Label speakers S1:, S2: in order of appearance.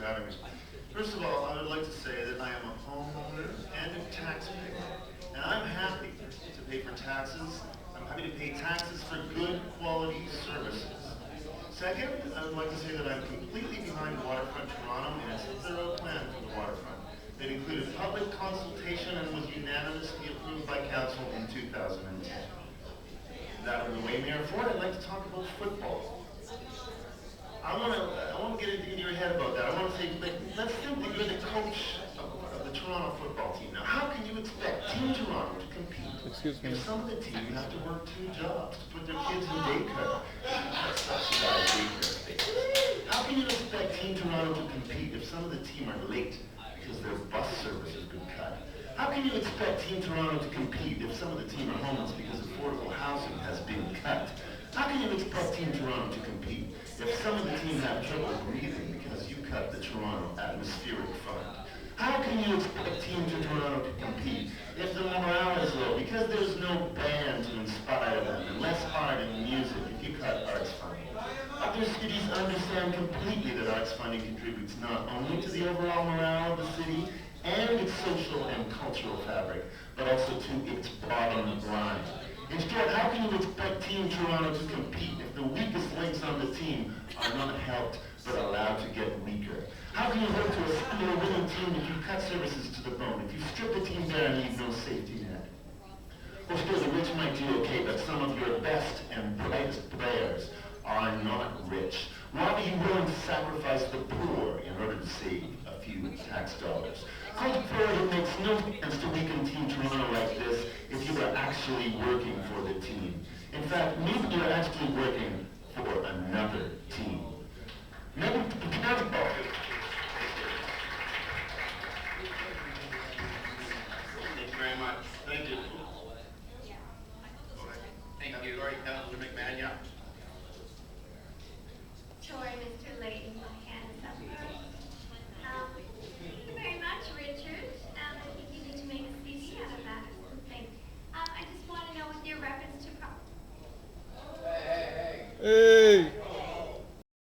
S1: having me. First of all, I would like to say that I am a homeowner and a taxpayer, and I'm happy to pay for taxes. I'm happy to pay taxes for good quality services. Second, I would like to say that I'm completely behind Waterfront Toronto and its thorough plan for the waterfront. It included public consultation and was unanimously approved by council in 2010. That of the way, Mayor Ford, I'd like to talk about football. I want to get into your head about that. I want to say, let's think that you're the coach of the Toronto football team. Now, how can you expect Team Toronto to compete
S2: Excuse me.
S1: if some of the team have to work 2 jobs to put their kids in daycare? Subsidized daycare. How can you expect Team Toronto to compete if some of the team are late because their bus service has been cut? How can you expect Team Toronto to compete if some of the team are homeless because affordable housing has been cut? How can you expect Team Toronto to compete if some of the team have trouble breathing because you cut the Toronto Atmospheric Fund? How can you expect Team Toronto to compete if the morale is low because there's no band to inspire them and less art and music if you cut arts funding? Other cities understand completely that arts funding contributes not only to the overall morale of the city and its social and cultural fabric, but also to its bottom line. In short, how can you expect Team Toronto to compete if the weakest links on the team are not helped but allowed to get weaker? How can you hope to assemble a winning team if you cut services to the bone, if you strip the team bare and leave no safety net? Or still, the rich might do okay, but some of your best and brightest players are not rich. Why are you willing to sacrifice the poor in order to save a few tax dollars? Going forward, it makes no sense to weaken Team Toronto like this if you are actually working for the team. In fact, maybe you're actually working for another team. Maybe basketball.
S3: Thank you very much. Thank you. Thank you. All right, Councilor McMahon, yeah.
S4: Sorry, Mr. Layton, my hand is up first. Thank you very much, Richard. I think you need to make a CD out of that or something. I just want to know with your reference to...
S2: Hey.